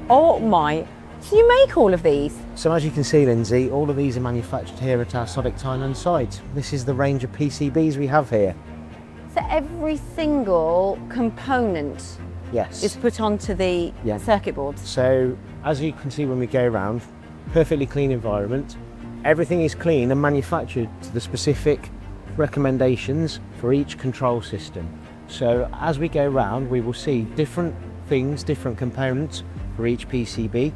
Oh my, so you make all of these? So as you can see, Lyndsey, all of these are manufactured here at our Sodick Thailand site. This is the range of PCBs we have here. So every single component Yes. is put onto the circuit boards? So as you can see when we go around, perfectly clean environment. Everything is clean and manufactured to the specific recommendations for each control system. So as we go around, we will see different things, different components for each PCB.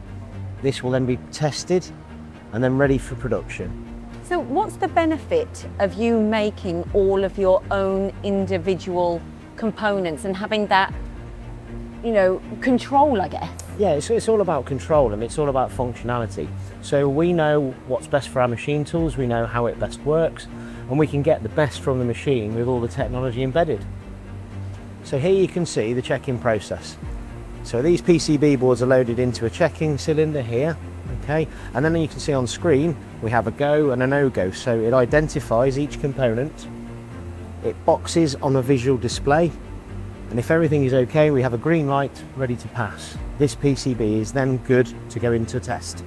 This will then be tested and then ready for production. So what's the benefit of you making all of your own individual components and having that, you know, control, I guess? Yeah, it's all about control and it's all about functionality. So we know what's best for our machine tools, we know how it best works, and we can get the best from the machine with all the technology embedded. So here you can see the check-in process. So these PCB boards are loaded into a check-in cylinder here, okay? And then you can see on screen, we have a go and a no-go. So it identifies each component, it boxes on a visual display, and if everything is okay, we have a green light ready to pass. This PCB is then good to go into test.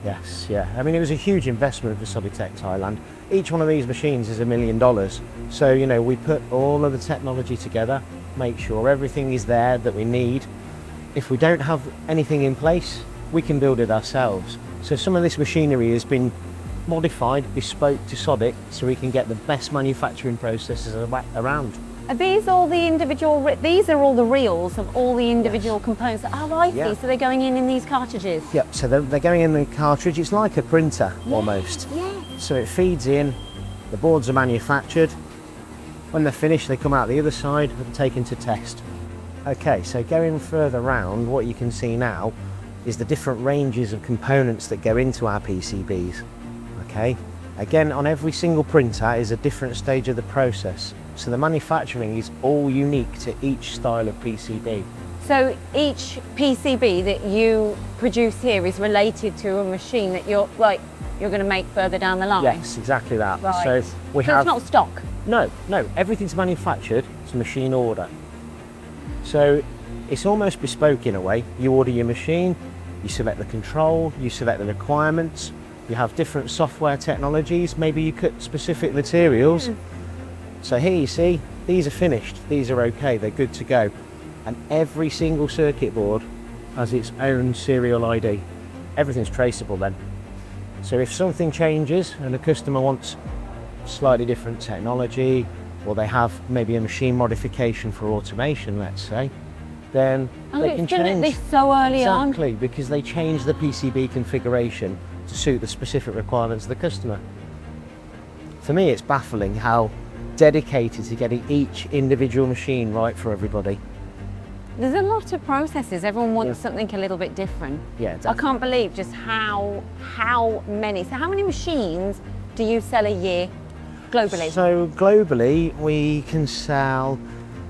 Yes, yeah. I mean, it was a huge investment for Sodick Thailand. Each one of these machines is $1 million. So, you know, we put all of the technology together, make sure everything is there that we need. If we don't have anything in place, we can build it ourselves. So some of this machinery has been modified, bespoke to Sodick, so we can get the best manufacturing processes around. Are these all the individual, these are all the reels of all the individual components? Oh, I see, so they're going in these cartridges? Yep, so they're going in the cartridge. It's like a printer almost. Yeah. So it feeds in, the boards are manufactured. When they're finished, they come out the other side and taken to test. Okay, so going further round, what you can see now is the different ranges of components that go into our PCBs. Okay, again, on every single printer is a different stage of the process. So the manufacturing is all unique to each style of PCB. So each PCB that you produce here is related to a machine that you're going to make further down the line? Yes, exactly that. Right. So it's not stock? No, everything's manufactured to machine order. So it's almost bespoke in a way. You order your machine, you select the control, you select the requirements, you have different software technologies, maybe you cut specific materials. So here you see, these are finished, these are okay, they're good to go. And every single circuit board has its own serial ID. Everything's traceable then. So if something changes and the customer wants slightly different technology, or they have maybe a machine modification for automation, let's say, then they can change. This so early on? Exactly, because they change the PCB configuration to suit the specific requirements of the customer. For me, it's baffling how dedicated to getting each individual machine right for everybody. There's a lot of processes. Everyone wants something a little bit different. Yeah, definitely. I can't believe just how many. So how many machines do you sell a year globally? So globally, we can sell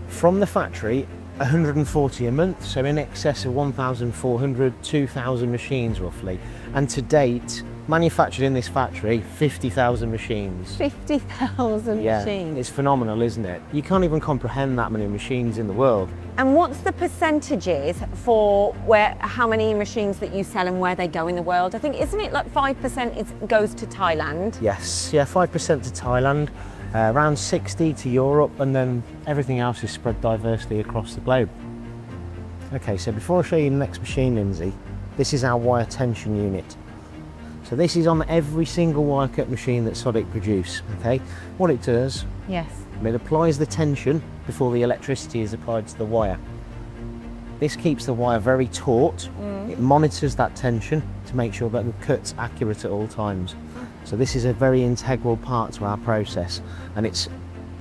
from the factory 140 a month, so in excess of 1,400, 2,000 machines roughly. And to date, manufactured in this factory, 50,000 machines. 50,000 machines. It's phenomenal, isn't it? You can't even comprehend that many machines in the world. And what's the percentages for how many machines that you sell and where they go in the world? I think, isn't it like 5% goes to Thailand? Yes, yeah, 5% to Thailand, around 60 to Europe, and then everything else is spread diversely across the globe. Okay, so before I show you the next machine, Lyndsey, this is our wire tension unit. So this is on every single wire cut machine that Sodick produce, okay? What it does, it applies the tension before the electricity is applied to the wire. This keeps the wire very taut. It monitors that tension to make sure that the cut's accurate at all times. So this is a very integral part to our process, and it's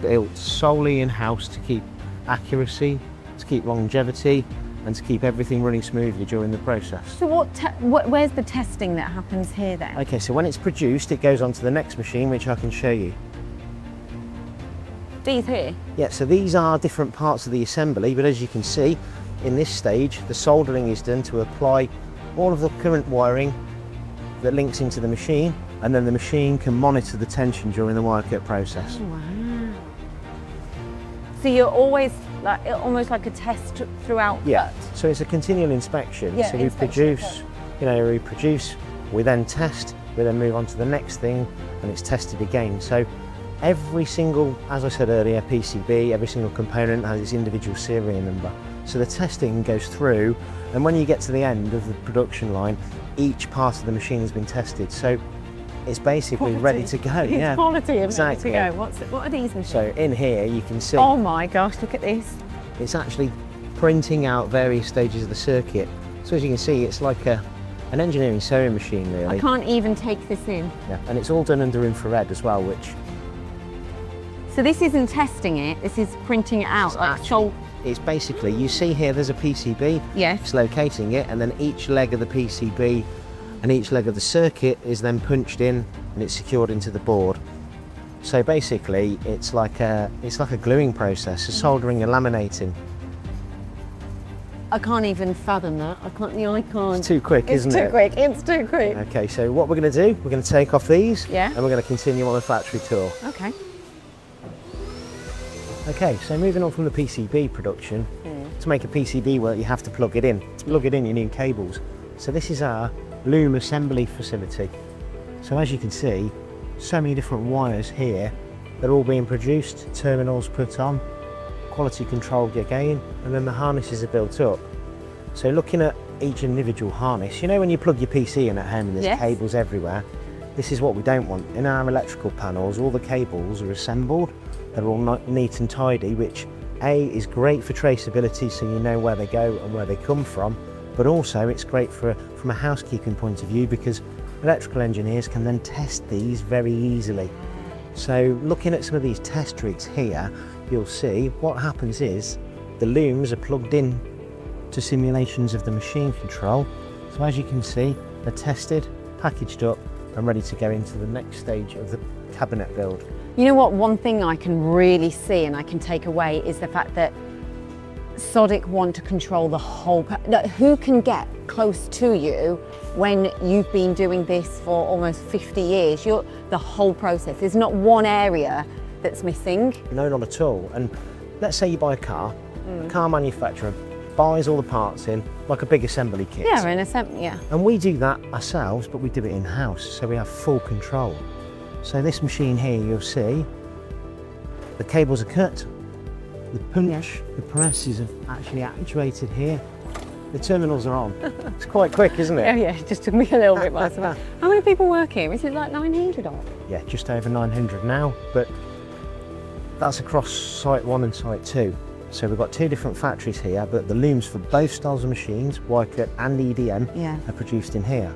built solely in-house to keep accuracy, to keep longevity, and to keep everything running smoothly during the process. So where's the testing that happens here then? Okay, so when it's produced, it goes on to the next machine, which I can show you. These here? Yeah, so these are different parts of the assembly, but as you can see, in this stage, the soldering is done to apply all of the current wiring that links into the machine, and then the machine can monitor the tension during the wire cut process. Oh, wow. So you're always Like almost like a test throughout. Yeah. So it's a continual inspection. Yeah, so we inspection, produce, we produce, we then test, we then move on to the next thing, and it's tested again. So every single, as I said earlier, PCB, every single component has its individual serial number. So the testing goes through, and when you get to the end of the production line, each part of the machine has been tested. So it's basically ready to go. It's yeah, quality of exactly. ready to go. What are these machines? So in here you can see, Oh my gosh, look at this. it's actually printing out various stages of the circuit. So as you can see, it's like an engineering sewing machine, really. I can't even take this in. Yeah, and it's all done under infrared as well, which So this isn't testing it, this is printing it out. Like it's basically, you see here there's a PCB, yes. it's locating it, and then each leg of the PCB and each leg of the circuit is then punched in and it's secured into the board. So basically it's like a gluing process, a soldering and laminating. I can't even fathom that. I can't. It's too quick, isn't it? It's too quick. It's too quick. Okay, so what we're going to do, we're going to take off these, Yeah. and we're going to continue on the factory tour. Okay. Okay, so moving on from the PCB production, to make a PCB work you have to plug it in. To plug it in you need cables. So this is our loom assembly facility. So as you can see, so many different wires here, they're all being produced, terminals put on, quality controlled again, and then the harnesses are built up. So looking at each individual harness, you know when you plug your PC in at home and there's Yes. cables everywhere, this is what we don't want. In our electrical panels, all the cables are assembled, they're all neat and tidy, which A, is great for traceability so you know where they go and where they come from, but also it's great from a housekeeping point of view because electrical engineers can then test these very easily. So looking at some of these test rigs here, you'll see what happens is the looms are plugged in to simulations of the machine control. So as you can see, they're tested, packaged up and ready to go into the next stage of the cabinet build. You know what, one thing I can really see and I can take away is the fact that Sodick want to control the whole, who can get close to you when you've been doing this for almost 50 years? The whole process. There's not one area that's missing. No, not at all. And let's say you buy a car, a car manufacturer buys all the parts in, like a big assembly kit. Yeah, an assembly, yeah. And we do that ourselves, but we do it in-house, so we have full control. So this machine here, you'll see, the cables are cut, the punch, the presses are actually actuated here, the terminals are on. It's quite quick, isn't it? Oh yeah, it just took me a little bit by surprise. How many people work here? Is it like 900 odd? Yeah, just over 900 now, but that's across site 1 and site 2. So we've got 2 different factories here, but the looms for both styles of machines, Y-cut and EDM, are produced in here.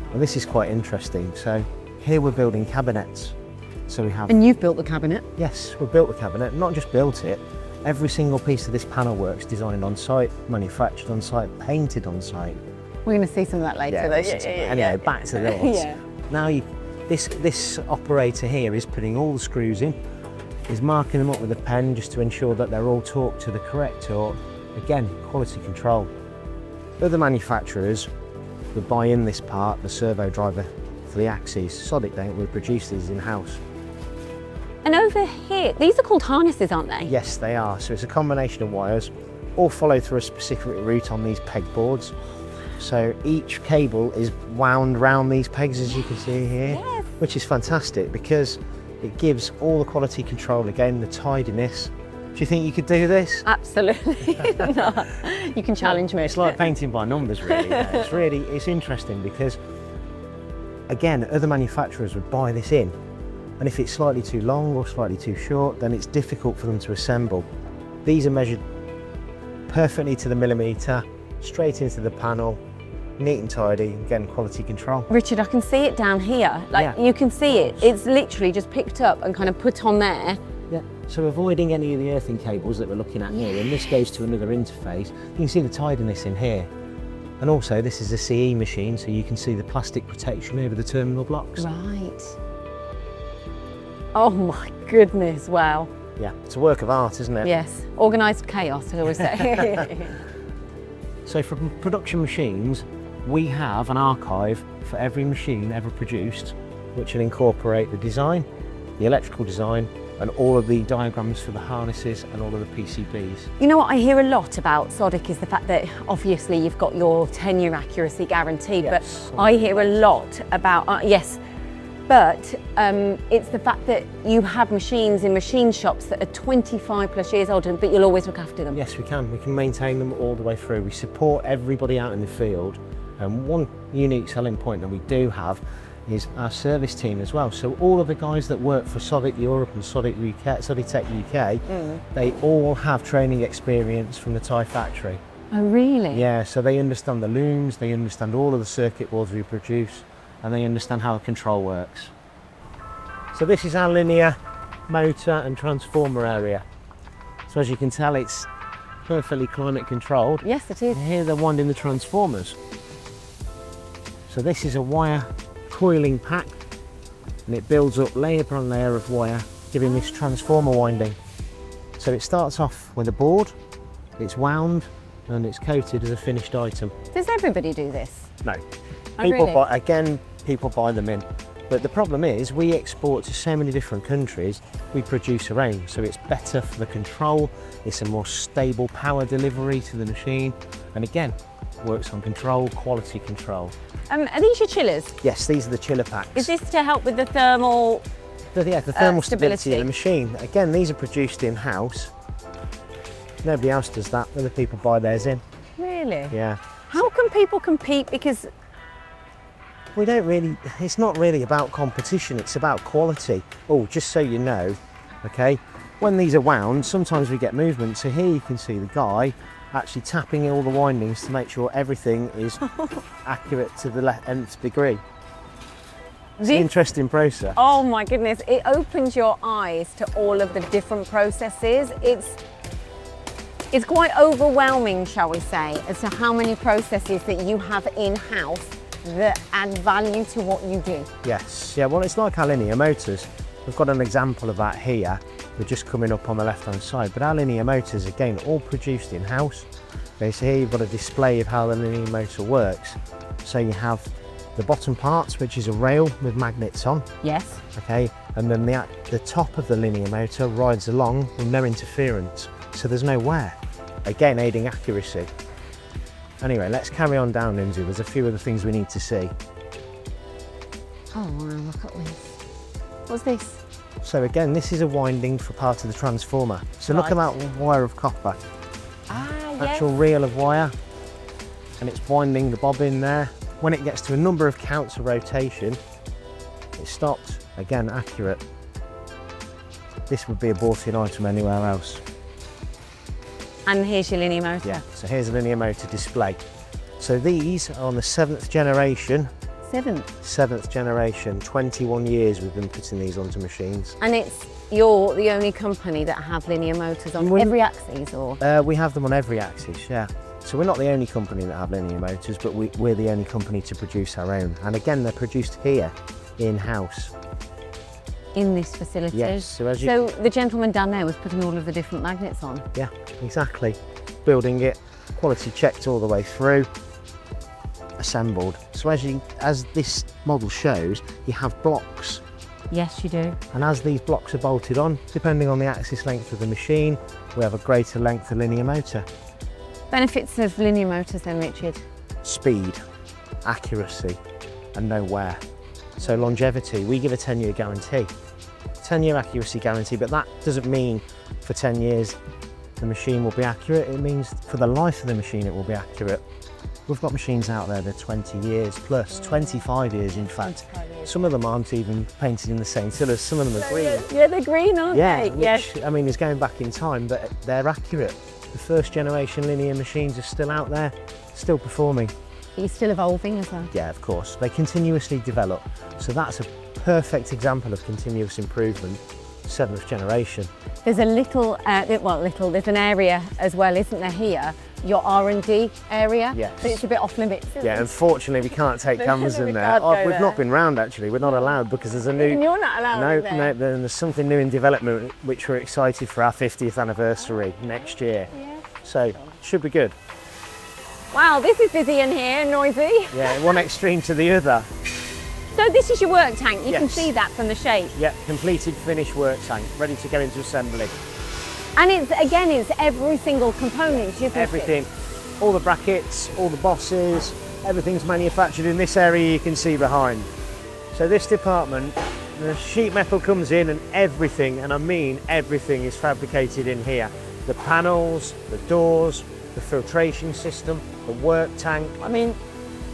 Well, this is quite interesting. So here we're building cabinets. So we have... And you've built the cabinet? Yes, we've built the cabinet, not just built it. Every single piece of this panel work's designed on site, manufactured on site, painted on site. We're going to see some of that later. Anyway, back to the lots. Now this operator here is putting all the screws in, is marking them up with a pen just to ensure that they're all torqued to the correct torque. Again, quality control. Other manufacturers would buy in this part, the servo driver for the axes. Sodick don't, we produce these in-house. And over here, these are called harnesses, aren't they? Yes, they are. So it's a combination of wires, all follow through a specific route on these pegboards. So each cable is wound round these pegs, as you can see here, which is fantastic because it gives all the quality control, again, the tidiness. Do you think you could do this? Absolutely. No, you can challenge me. It's like painting by numbers, really. It's interesting because, again, other manufacturers would buy this in, and if it's slightly too long or slightly too short, then it's difficult for them to assemble. These are measured perfectly to the millimetre, straight into the panel, neat and tidy, again, quality control. Richard, I can see it down here. You can see it. It's literally just picked up and kind of put on there. Yeah, so avoiding any of the earthing cables that we're looking at here, and this goes to another interface. You can see the tidiness in here. And also, this is a CE machine, so you can see the plastic protection over the terminal blocks. Right. Oh my goodness, wow. Yeah, it's a work of art, isn't it? Yes, organised chaos, I always say. So for production machines, we have an archive for every machine ever produced, which will incorporate the design, the electrical design, and all of the diagrams for the harnesses and all of the PCBs. You know what I hear a lot about Sodick is the fact that obviously you've got your 10-year accuracy guarantee, Yes. but I hear a lot about, yes, but it's the fact that you have machines in machine shops that are 25 plus years old, but you'll always look after them. Yes, we can. We can maintain them all the way through. We support everybody out in the field, and one unique selling point that we do have is our service team as well. So all of the guys that work for Sodick Europe and Sodi-Tech UK, they all have training experience from the Thai factory. Oh, really? Yeah, so they understand the looms, they understand all of the circuit boards we produce, and they understand how the control works. So this is our linear motor and transformer area. So as you can tell, it's perfectly climate controlled. Yes, it is. And here they're winding the transformers. So this is a wire coiling pack, and it builds up layer upon layer of wire, giving this transformer winding. So it starts off with a board, it's wound, and it's coated as a finished item. Does everybody do this? No. Oh, People really? people buy them in. But the problem is we export to so many different countries, we produce our own. So it's better for the control, it's a more stable power delivery to the machine, and again, works on control, quality control. Are these your chillers? Yes, these are the chiller packs. Is this to help with the thermal? The thermal stability stability of the machine. Again, these are produced in-house. Nobody else does that, other people buy theirs in. Really? Yeah. How can people compete? Because We don't really, it's not really about competition, it's about quality. Oh, just so you know, okay, when these are wound, sometimes we get movement. So here you can see the guy actually tapping all the windings to make sure everything is accurate to the nth degree. It's an interesting process. oh my goodness, it opens your eyes to all of the different processes. It's quite overwhelming, shall we say, as to how many processes that you have in-house that add value to what you do. Yes, yeah, well, it's like our linear motors. We've got an example of that here. We're just coming up on the left-hand side, but our linear motors, again, all produced in-house. Okay, so here you've got a display of how the linear motor works. So you have the bottom parts, which is a rail with magnets on. Yes. Okay, and then the top of the linear motor rides along with no interference, so there's no wear. Again, aiding accuracy. Anyway, let's carry on down, Lyndsey. There's a few other things we need to see. Oh wow, look at this. What's this? So again, this is a winding for part of the transformer. So look at that wire of copper. Ah, yes. Actual reel of wire, and it's winding the bobbin there. When it gets to a number of counts of rotation, it stops. Again, accurate. This would be a bought-in item anywhere else. And here's your linear motor. Yeah, so here's a linear motor display. So these are on the 7th generation. Seventh generation, 21 years we've been putting these onto machines. And you're the only company that have linear motors on every axis, or? We have them on every axis, yeah. So we're not the only company that have linear motors, but we're the only company to produce our own. And again, they're produced here, in-house. In this facility? Yes. So the gentleman down there was putting all of the different magnets on? Yeah, exactly. Building it, quality checked all the way through, assembled. So as this model shows, you have blocks. Yes, you do. And as these blocks are bolted on, depending on the axis length of the machine, we have a greater length of linear motor. Benefits of linear motors then, Richard? Speed, accuracy, and no wear. So longevity, we give a 10-year guarantee. 10-year accuracy guarantee, but that doesn't mean for 10 years the machine will be accurate. It means for the life of the machine it will be accurate. We've got machines out there that are 20 years plus, 25 years in fact. Some of them aren't even painted in the same colours, some of them are green. Yeah, they're green, aren't they? Which, I mean, is going back in time, but they're accurate. The first generation linear machines are still out there, still performing. You're still evolving as well? Yeah, of course. They continuously develop. So that's a perfect example of continuous improvement, 7th generation. There's a there's an area as well, isn't there, here? Your R&D area? Yes. But it's a bit off limits. Yeah, unfortunately we can't take cameras in there. We've not been round actually, we're not allowed because there's a new... And you're not allowed No, there's something new in development which we're excited for our 50th anniversary next year. Yeah. So, should be good. Wow, this is busy in here, noisy. Yeah, one extreme to the other. So this is your work tank. You can Yes. see that from the shape. Yeah, completed finished work tank, ready to go into assembly. And it's every single component. You can Everything, all the brackets, all the bosses, everything's manufactured in this area you can see behind. So this department, the sheet metal comes in and everything, and I mean everything, is fabricated in here. The panels, the doors, the filtration system, the work tank. I mean,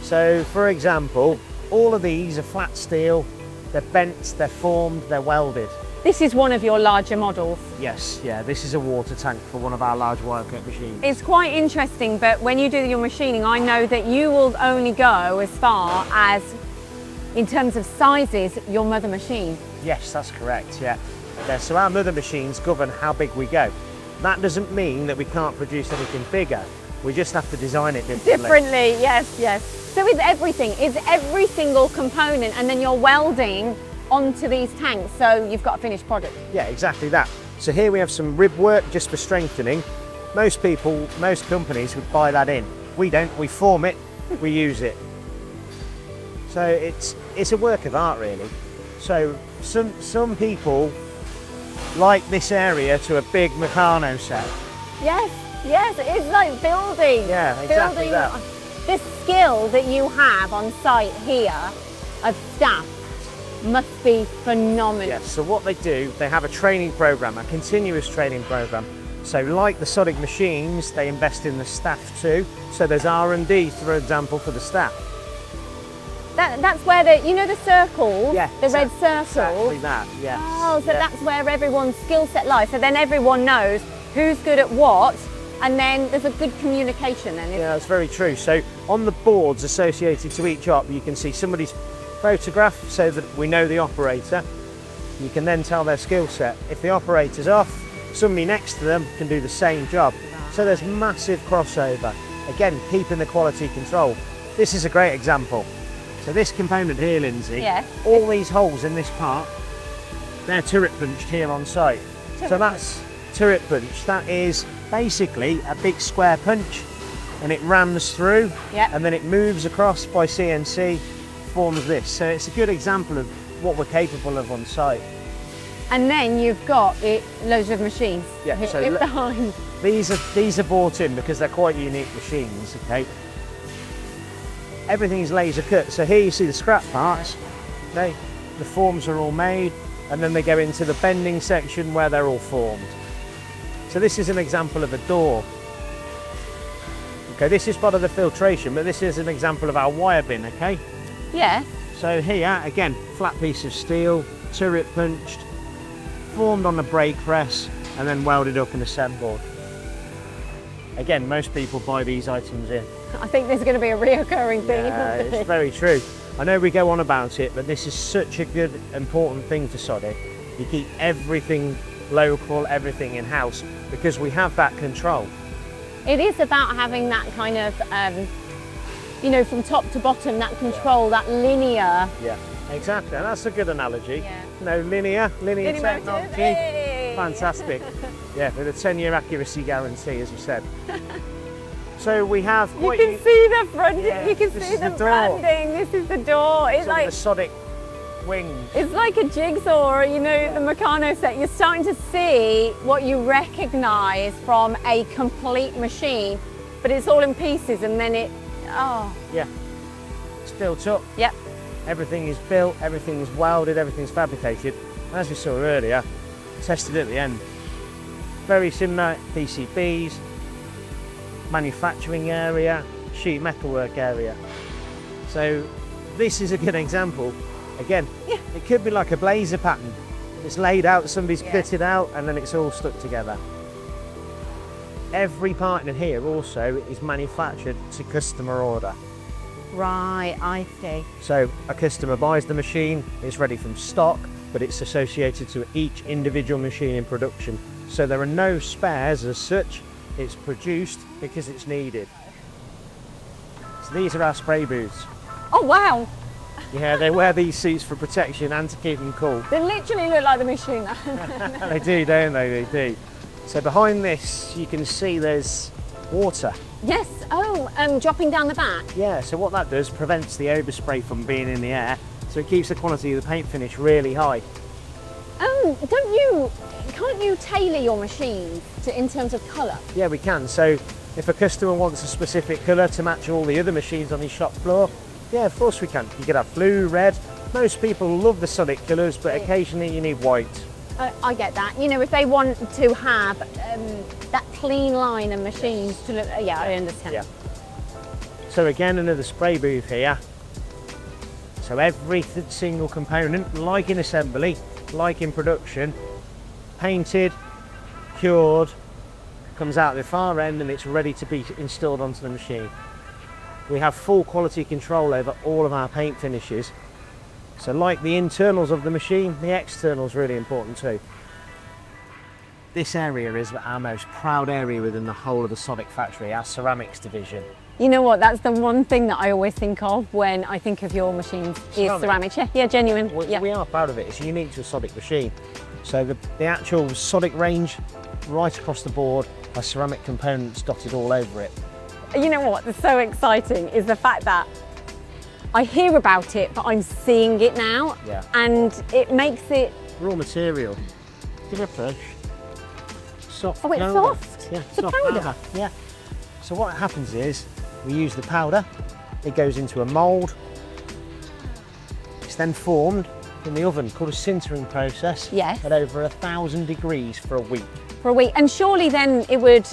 so for example, all of these are flat steel, they're bent, they're formed, they're welded. This is one of your larger models. Yes, yeah, this is a water tank for one of our large wire cut machines. It's quite interesting, but when you do your machining, I know that you will only go as far as, in terms of sizes, your mother machine. Yes, that's correct, yeah. So our mother machines govern how big we go. That doesn't mean that we can't produce anything bigger. We just have to design it differently. Differently, yes, yes. So it's everything, it's every single component, and then you're welding onto these tanks, so you've got a finished product. Yeah, exactly that. So here we have some rib work just for strengthening. Most companies would buy that in. We don't, we form it, we use it. So it's a work of art really. So some people like this area to a big Meccano set. Yes, yes, it's like building. Yeah, exactly that. This skill that you have on site here of staff must be phenomenal. Yes, so what they do, they have a training program, a continuous training program. So like the Sodick machines, they invest in the staff too. So there's R&D, for example, for the staff. That's where the circles, Yeah, the red circles. Exactly that, yes. Oh, so Yeah. that's where everyone's skill set lies. So then everyone knows who's good at what, and then there's a good communication then. Yeah, that's very true. So on the boards associated to each op, you can see somebody's photograph so that we know the operator. You can then tell their skill set. If the operator's off, somebody next to them can do the same job. So there's massive crossover. Again, keeping the quality control. This is a great example. So this component here, Lyndsey, Yeah. all these holes in this part, they're turret punched here on site. So that's turret punch. That is basically a big square punch, and it rams through, Yeah. and then it moves across by CNC, forms this. So it's a good example of what we're capable of on site. And then you've got loads of machines Yeah, so behind. These are bought in because they're quite unique machines, okay? Everything's laser cut. So here you see the scrap parts, okay? The forms are all made, and then they go into the bending section where they're all formed. So this is an example of a door. Okay, this is part of the filtration, but this is an example of our wire bin, okay? Yeah. So here, again, flat piece of steel, turret punched, formed on the brake press, and then welded up and assembled. Again, most people buy these items in. I think there's going to be a reoccurring thing. Yeah, isn't it's it? very true. I know we go on about it, but this is such a good, important thing for Sodick. You keep everything local, everything in-house, because we have that control. It is about having that kind of, from top to bottom, that control, that linear. Yeah, exactly. And that's a good analogy. Yeah. Linear Linear technology. motion. Hey! Fantastic. Yeah, with a 10-year accuracy guarantee, as you said. So we have You quite can see the front, Yeah, you can this see is the the door. branding. This is the door. It's sort of like the Sodick wings. it's like a jigsaw, the Meccano set. You're starting to see what you recognise from a complete machine, but it's all in pieces, and then Yeah, it's built up. Yep. Everything is built, everything is welded, everything's fabricated. As we saw earlier, tested at the end. Very similar PCBs, manufacturing area, sheet metalwork area. So this is a good example. Again, it could be like a blazer pattern. It's laid out, somebody's fitted out, and then it's all stuck together. Every part in here also is manufactured to customer order. Right, I see. So a customer buys the machine, it's ready from stock, but it's associated to each individual machine in production. So there are no spares as such, it's produced because it's needed. So these are our spray booths. Oh wow, Yeah, they wear these suits for protection and to keep them cool. they literally look like the machine. They do, don't they? They do. So behind this, you can see there's water. Yes, dropping down the back. Yeah, so what that does prevents the overspray from being in the air. So it keeps the quality of the paint finish really high. Can't you tailor your machines in terms of colour? Yeah, we can. So if a customer wants a specific colour to match all the other machines on his shop floor, yeah, of course we can. You could have blue, red. Most people love the Sodick colours, but occasionally you need white. I get that. You know, if they want to have that clean line of machines to look, yeah, I understand. Yeah. So again, another spray booth here. So every single component, like in assembly, like in production, painted, cured, comes out the far end and it's ready to be installed onto the machine. We have full quality control over all of our paint finishes. So like the internals of the machine, the external is really important too. This area is our most proud area within the whole of the Sodick factory, our ceramics division. You know what, that's the one thing that I always think of when I think of your machines is ceramics. Yeah, genuine. We are proud of it. It's unique to a Sodick machine. So the actual Sodick range, right across the board, has ceramic components dotted all over it. You know what, that's so exciting is the fact that I hear about it, but I'm seeing it now. Yeah. And it makes it... Raw material. Give it a push. Soft. Oh, it's powder. soft? Yeah, The soft powder? Yeah. So what happens is, we use the powder, it goes into a mould, it's then formed in the oven called a sintering process. Yes. At over 1,000 degrees for a week. For a week. And surely then it would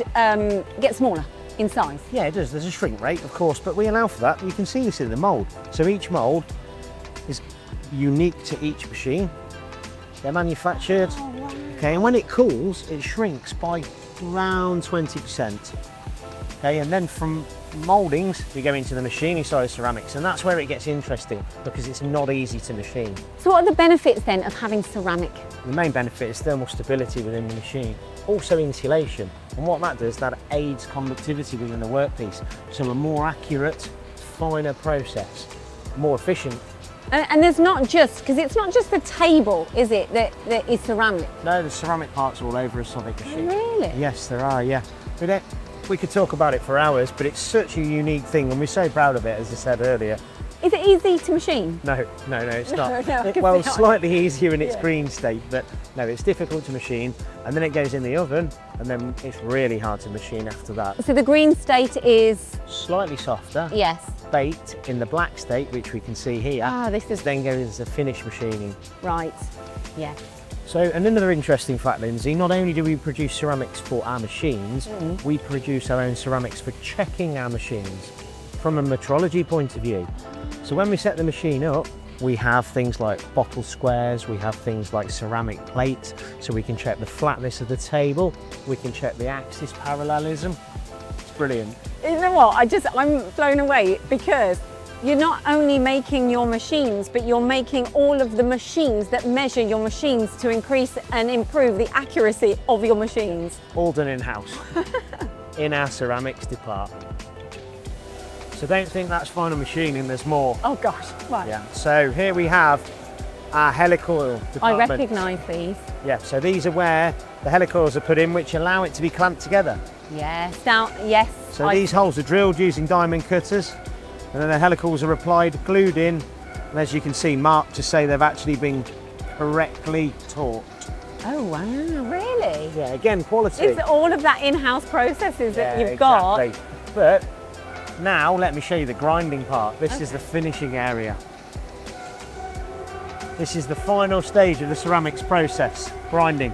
get smaller in size? Yeah, it does. There's a shrink rate, of course, but we allow for that. You can see this in the mould. So each mould is unique to each machine. They're manufactured. Oh, wow. Okay, and when it cools, it shrinks by around 20%. Okay, and then from mouldings, we go into the machining side of ceramics, and that's where it gets interesting because it's not easy to machine. So what are the benefits then of having ceramic? The main benefit is thermal stability within the machine, also insulation, and what that does, that aids conductivity within the workpiece, so a more accurate, finer process, more efficient. And there's not just, because it's not just the table, is it, that is ceramic? No, there's ceramic parts all over a Sodick machine. Really? Yes, there are, yeah. We could talk about it for hours, but it's such a unique thing, and we're so proud of it, as I said earlier. Is it easy to machine? No, it's not. No, Well, slightly easier in its green state, but no, it's difficult to machine, and then it goes in the oven, and then it's really hard to machine after that. So the green state is? Slightly softer. Yes. Baked in the black state, which we can see here. Ah, this is... Then goes into finish machining. Right, yeah. So another interesting fact, Lyndsey, not only do we produce ceramics for our machines, we produce our own ceramics for checking our machines from a metrology point of view. So when we set the machine up, we have things like bottle squares, we have things like ceramic plates, so we can check the flatness of the table, we can check the axis parallelism. It's brilliant. You know what, I'm blown away because you're not only making your machines, but you're making all of the machines that measure your machines to increase and improve the accuracy of your machines. All done in-house, in our ceramics department. So don't think that's final machining, there's more. Oh gosh, right. Yeah. So here we have our helicoil department. I recognise these. Yeah, so these are where the helicoils are put in, which allow it to be clamped together. Yes, now, yes. So these holes are drilled using diamond cutters, and then the helicoils are applied, glued in, and as you can see, marked to say they've actually been correctly torqued. Oh wow, really? Yeah, again, quality. It's all of that in-house processes that you've exactly. got. But now let me show you the grinding part. This is the finishing area. This is the final stage of the ceramics process, grinding.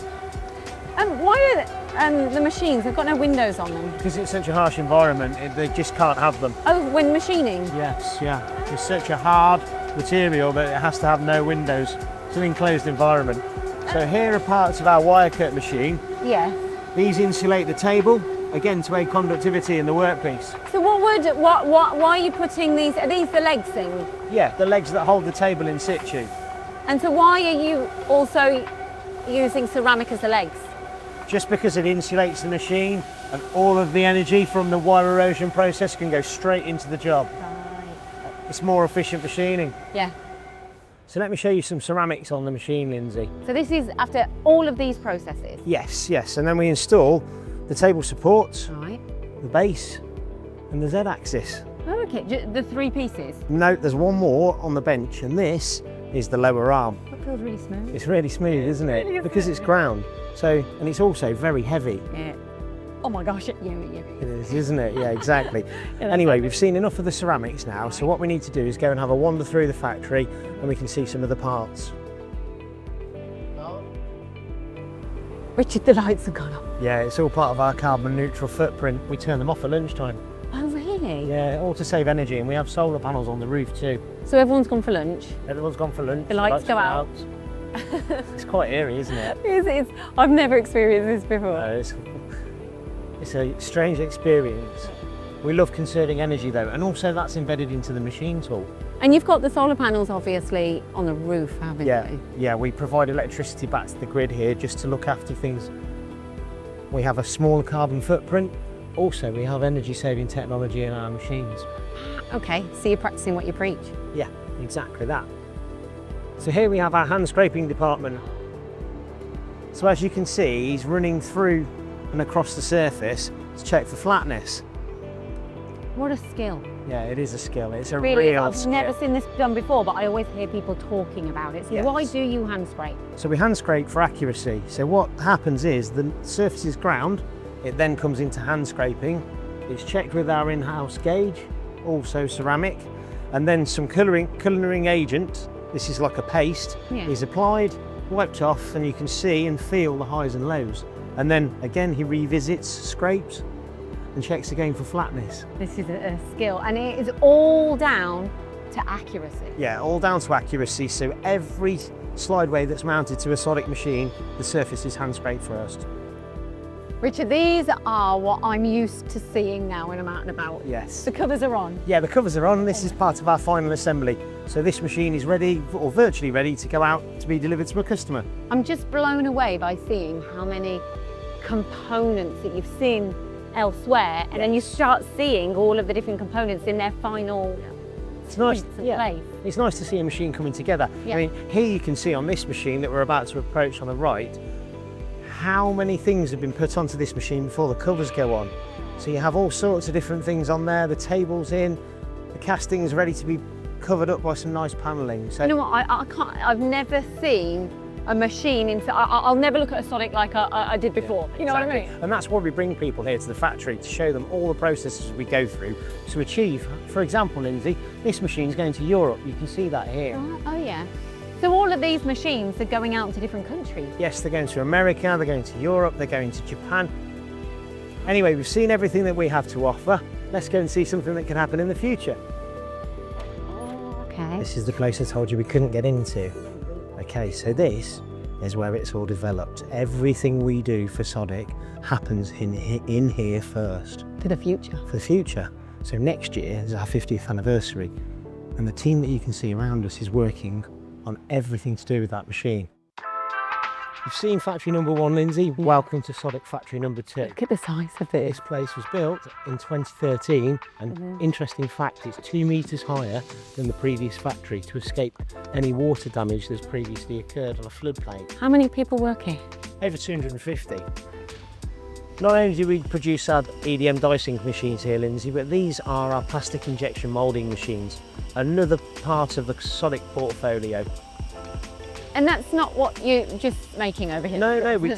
Why are the machines, they've got no windows on them? Because it's such a harsh environment, they just can't have them. Oh, when machining? Yes, yeah. It's such a hard material that it has to have no windows. It's an enclosed environment. So here are parts of our wire cut machine. Yeah. These insulate the table, again to aid conductivity in the workpiece. So why are you putting these, are these the legs thing? Yeah, the legs that hold the table in situ. And so why are you also using ceramic as the legs? Just because it insulates the machine and all of the energy from the wire erosion process can go straight into the job. Right. It's more efficient machining. Yeah. So let me show you some ceramics on the machine, Lyndsey. So this is after all of these processes? Yes, yes. And then we install the table supports, Right. the base and the Z-axis. Oh, okay, the three pieces? No, there's one more on the bench, and this is the lower arm. It feels really smooth. It's really smooth, isn't it? Really Because it's ground. So, and it's also very heavy. Yeah. Oh my gosh, yeah. It is, isn't it? Yeah, exactly. Anyway, we've seen enough of the ceramics now, so what we need to do is go and have a wander through the factory and we can see some of the parts. Richard, the lights have gone off. Yeah, it's all part of our carbon neutral footprint. We turn them off at lunchtime. Oh, really? Yeah, all to save energy, and we have solar panels on the roof too. So everyone's gone for lunch? Everyone's gone for lunch. The lights go out. It's quite eerie, isn't it? It's, I've never experienced this before. It's a strange experience. We love conserving energy though, and also that's embedded into the machine tool. And you've got the solar panels obviously on the roof, haven't you? Yeah, we provide electricity back to the grid here just to look after things. We have a smaller carbon footprint. Also, we have energy saving technology in our machines. Okay, so you're practicing what you preach. Yeah, exactly that. So here we have our hand scraping department. So as you can see, he's running through and across the surface to check for flatness. What a skill. Yeah, it is a skill. It's a Really, real I've skill. never seen this done before, but I always hear people talking about it. So Yes. why do you hand scrape? So we hand scrape for accuracy. So what happens is the surface is ground, it then comes into hand scraping. It's checked with our in-house gauge, also ceramic, and then some colouring agent, this is like a paste, is applied, wiped off, and you can see and feel the highs and lows. And then again he revisits, scrapes, and checks again for flatness. This is a skill, and it is all down to accuracy. Yeah, all down to accuracy. So every slideway that's mounted to a Sodick machine, the surface is hand scraped first. Richard, these are what I'm used to seeing now when I'm out and about. Yes. The covers are on. Yeah, the covers are on. This is part of our final assembly. So this machine is ready, or virtually ready, to go out to be delivered to a customer. I'm just blown away by seeing how many components that you've seen elsewhere, and then you start seeing all of the different components in their final It's nice, place. It's nice to see a machine coming together. Yeah. I mean, here you can see on this machine that we're about to approach on the right, how many things have been put onto this machine before the covers go on. So you have all sorts of different things on there, the table's in, the casting is ready to be covered up by some nice panelling. So you know what, I've never seen a machine I'll never look at a Sodick like I did before. You know what I mean? And that's why we bring people here to the factory, to show them all the processes we go through to achieve. For example, Lyndsey, this machine's going to Europe. You can see that here. Oh yeah. So all of these machines are going out to different countries? Yes, they're going to America, they're going to Europe, they're going to Japan. Anyway, we've seen everything that we have to offer. Let's go and see something that can happen in the future. Okay. This is the place I told you we couldn't get into. Okay, so this is where it's all developed. Everything we do for Sodick happens in here first. For the future. For the future. So next year is our 50th anniversary, and the team that you can see around us is working on everything to do with that machine. You've seen factory number 1, Lyndsey. Welcome to Sodick factory number 2. Look at the size of this. This place was built in 2013, and interesting fact, it's 2 metres higher than the previous factory to escape any water damage that's previously occurred on a floodplain. How many people work here? Over 250. Not only do we produce our EDM dicing machines here, Lyndsey, but these are our plastic injection moulding machines, another part of the Sodick portfolio. And that's not what you're just making over here? No, we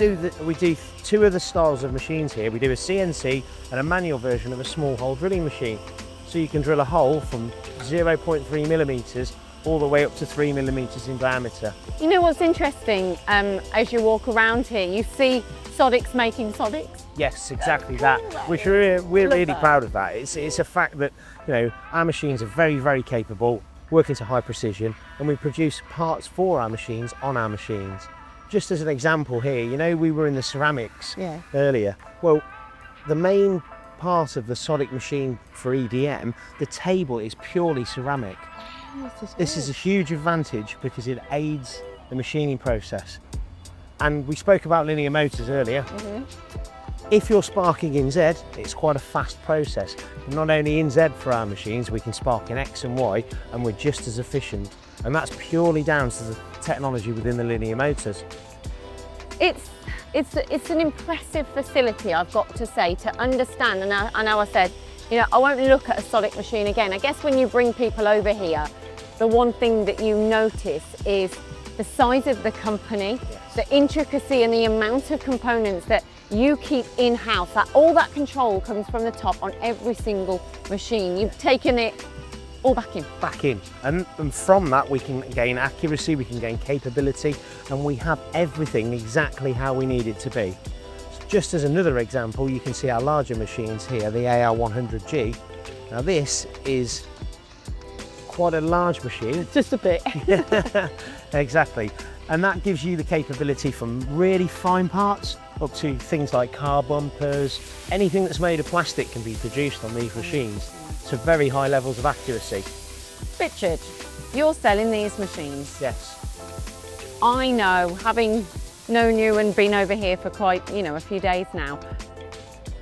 do 2 other styles of machines here. We do a CNC and a manual version of a small hole drilling machine. So you can drill a hole from 0.3 millimetres all the way up to 3 millimetres in diameter. You know what's interesting, as you walk around here, you see Sodicks making Sodicks? Yes, exactly that, which we're really proud of that. It's a fact that, you know, our machines are very, very capable, working to high precision, and we produce parts for our machines on our machines. Just as an example here, you know, we were in the ceramics earlier. Well, the main part of the Sodick machine for EDM, the table is purely ceramic. This is a huge advantage because it aids the machining process. And we spoke about linear motors earlier. If you're sparking in Z, it's quite a fast process. Not only in Z for our machines, we can spark in X and Y, and we're just as efficient. And that's purely down to the technology within the linear motors. It's an impressive facility, I've got to say, to understand. And I know I said, you know, I won't look at a Sodick machine again. I guess when you bring people over here, the one thing that you notice is the size of the company, Yes. the intricacy and the amount of components that you keep in-house. That all that control comes from the top on every single machine. You've taken it all back in. Back in, and from that we can gain accuracy, we can gain capability, and we have everything exactly how we need it to be. So just as another example, you can see our larger machines here, the AR100G. Now this is quite a large machine. Just a bit. Exactly, and that gives you the capability from really fine parts up to things like car bumpers. Anything that's made of plastic can be produced on these machines to very high levels of accuracy. Richard, you're selling these machines. Yes. I know, having known you and been over here for quite, a few days now,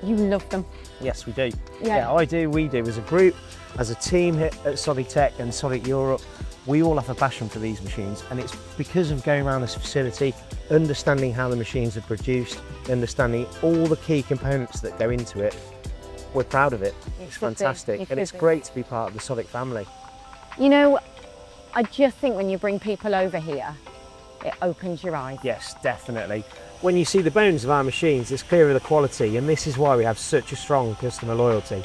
you love them. Yes, we do. Yeah. I do, we do. As a group, as a team here at Sodi-Tech and Sodick Europe, we all have a passion for these machines, and it's because of going around this facility, understanding how the machines are produced, understanding all the key components that go into it. We're proud of it. It's fantastic, and it's great to be part of the Sodick family. I just think when you bring people over here, it opens your eyes. Yes, definitely. When you see the bones of our machines, it's clear of the quality, and this is why we have such a strong customer loyalty.